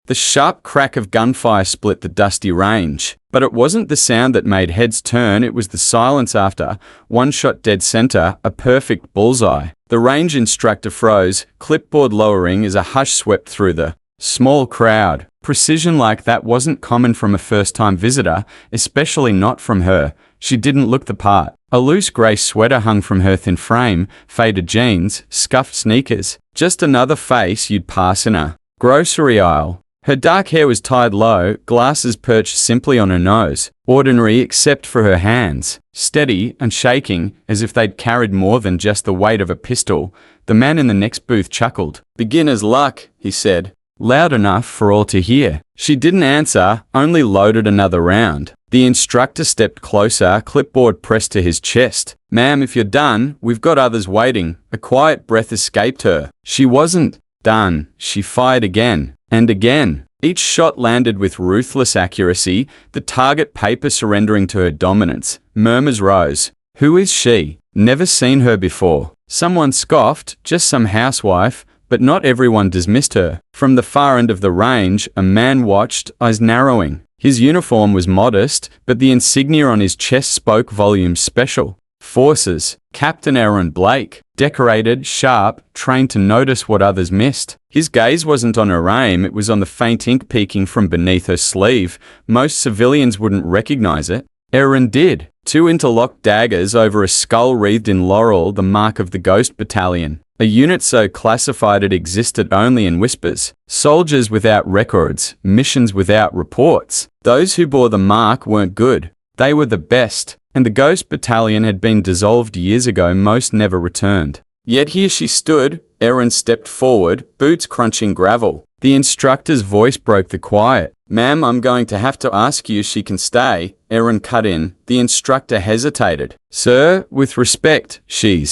The sharp crack of gunfire split the dusty range. But it wasn't the sound that made heads turn, it was the silence after. One shot dead center, a perfect bullseye. The range instructor froze, clipboard lowering as a hush swept through the small crowd. Precision like that wasn't common from a first-time visitor, especially not from her. She didn't look the part. A loose grey sweater hung from her thin frame, faded jeans, scuffed sneakers. Just another face you'd pass in a grocery aisle. Her dark hair was tied low, glasses perched simply on her nose, ordinary except for her hands, steady and shaking as if they'd carried more than just the weight of a pistol. The man in the next booth chuckled. "Beginner's luck," he said, loud enough for all to hear. She didn't answer, only loaded another round. The instructor stepped closer, clipboard pressed to his chest. "Ma'am, if you're done, we've got others waiting." A quiet breath escaped her. She wasn't done. She fired again. And again. Each shot landed with ruthless accuracy, the target paper surrendering to her dominance. Murmurs rose. "Who is she? Never seen her before." Someone scoffed, "Just some housewife," but not everyone dismissed her. From the far end of the range, a man watched, eyes narrowing. His uniform was modest, but the insignia on his chest spoke volumes. Special Forces, Captain Aaron Blake, decorated, sharp, trained to notice what others missed. His gaze wasn't on her aim, it was on the faint ink peeking from beneath her sleeve. Most civilians wouldn't recognize it. Aaron did. Two interlocked daggers over a skull wreathed in laurel, the mark of the Ghost Battalion. A unit so classified it existed only in whispers. Soldiers without records, missions without reports. Those who bore the mark weren't good. They were the best. And the Ghost Battalion had been dissolved years ago, most never returned. Yet here she stood. Aaron stepped forward, boots crunching gravel. The instructor's voice broke the quiet. "Ma'am, I'm going to have to ask you if she can stay." Aaron cut in. The instructor hesitated. "Sir, with respect, she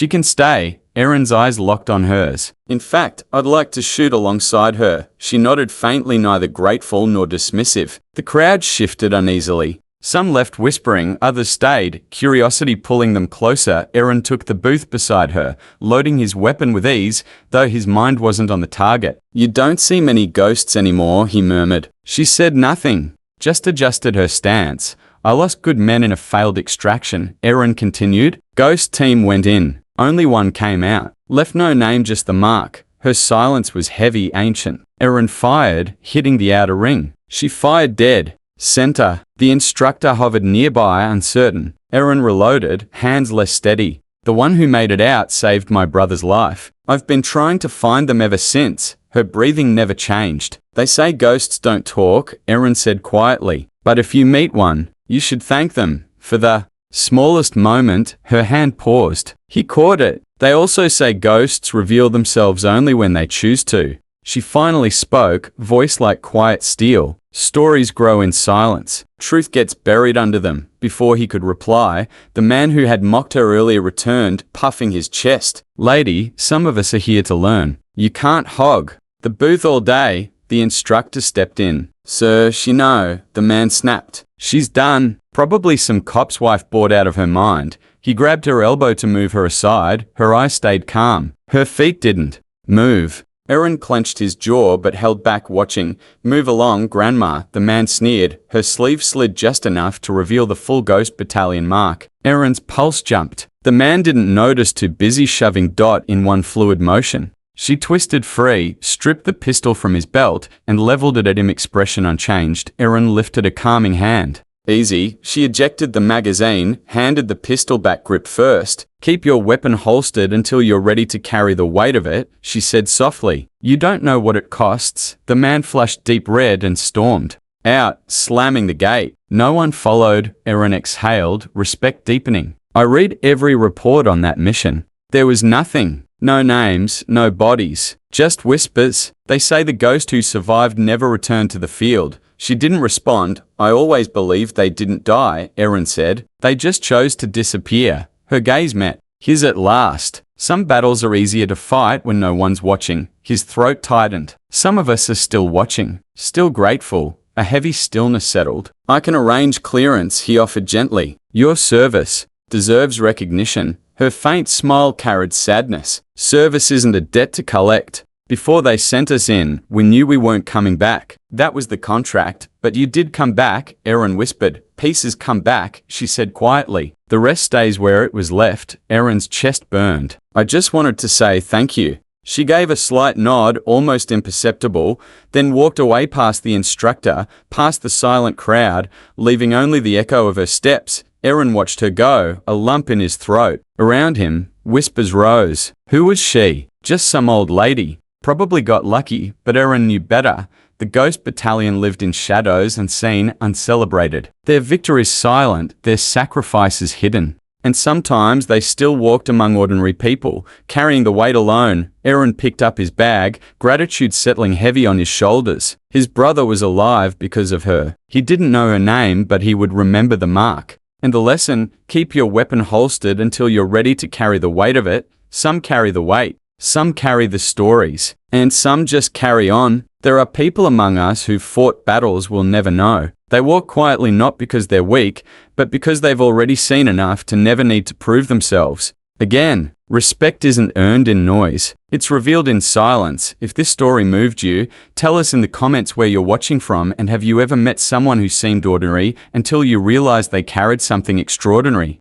can stay." Aaron's eyes locked on hers. "In fact, I'd like to shoot alongside her." She nodded faintly, neither grateful nor dismissive. The crowd shifted uneasily. Some left whispering, others stayed, curiosity pulling them closer. Aaron took the booth beside her, loading his weapon with ease, though his mind wasn't on the target. "You don't see many ghosts anymore," he murmured. She said nothing, just adjusted her stance. "I lost good men in a failed extraction," Aaron continued. "Ghost team went in. Only one came out. Left no name, just the mark." Her silence was heavy, ancient. Aaron fired, hitting the outer ring. She fired dead. Center. The instructor hovered nearby, uncertain. Aaron reloaded, hands less steady. "The one who made it out saved my brother's life. I've been trying to find them ever since." Her breathing never changed. "They say ghosts don't talk," Aaron said quietly. "But if you meet one, you should thank them for the smallest moment." Her hand paused. He caught it. "They also say ghosts reveal themselves only when they choose to." She finally spoke, voice like quiet steel. "Stories grow in silence. Truth gets buried under them." Before he could reply, the man who had mocked her earlier returned, puffing his chest. "Lady, some of us are here to learn. You can't hog the booth all day." The instructor stepped in. "Sir, she know," the man snapped. "She's done." Probably some cop's wife bored out of her mind. He grabbed her elbow to move her aside. Her eyes stayed calm. Her feet didn't move. Aaron clenched his jaw but held back, watching. "Move along, Grandma," the man sneered. Her sleeve slid just enough to reveal the full Ghost Battalion mark. Aaron's pulse jumped. The man didn't notice, too busy shoving Dot in one fluid motion. She twisted free, stripped the pistol from his belt, and leveled it at him, expression unchanged. Aaron lifted a calming hand. "Easy." She ejected the magazine, handed the pistol back. "Grip first. Keep your weapon holstered until you're ready to carry the weight of it," she said softly. "You don't know what it costs." The man flushed deep red and stormed out, slamming the gate. No one followed. Aaron exhaled, respect deepening. "I read every report on that mission. There was nothing. No names, no bodies. Just whispers. They say the ghost who survived never returned to the field." She didn't respond. "I always believed they didn't die," Aaron said. "They just chose to disappear." Her gaze met his at last. "Some battles are easier to fight when no one's watching." His throat tightened. "Some of us are still watching, still grateful." A heavy stillness settled. "I can arrange clearance," he offered gently. "Your service deserves recognition." Her faint smile carried sadness. "Service isn't a debt to collect." Before they sent us in, we knew we weren't coming back. That was the contract, but you did come back, Erin whispered. Pieces come back, she said quietly. The rest stays where it was left. Erin's chest burned. I just wanted to say thank you. She gave a slight nod, almost imperceptible, then walked away past the instructor, past the silent crowd, leaving only the echo of her steps. Erin watched her go, a lump in his throat. Around him, whispers rose. Who was she? Just some old lady. Probably got lucky, but Erin knew better. The Ghost Battalion lived in shadows, unseen, uncelebrated. Their victories silent, their sacrifices hidden. And sometimes they still walked among ordinary people, carrying the weight alone. Erin picked up his bag, gratitude settling heavy on his shoulders. His brother was alive because of her. He didn't know her name, but he would remember the mark. And the lesson, keep your weapon holstered until you're ready to carry the weight of it. Some carry the weight, some carry the stories, and some just carry on. There are people among us who've fought battles we'll never know. They walk quietly not because they're weak, but because they've already seen enough to never need to prove themselves. Again, respect isn't earned in noise. It's revealed in silence. If this story moved you, tell us in the comments where you're watching from, and have you ever met someone who seemed ordinary until you realized they carried something extraordinary?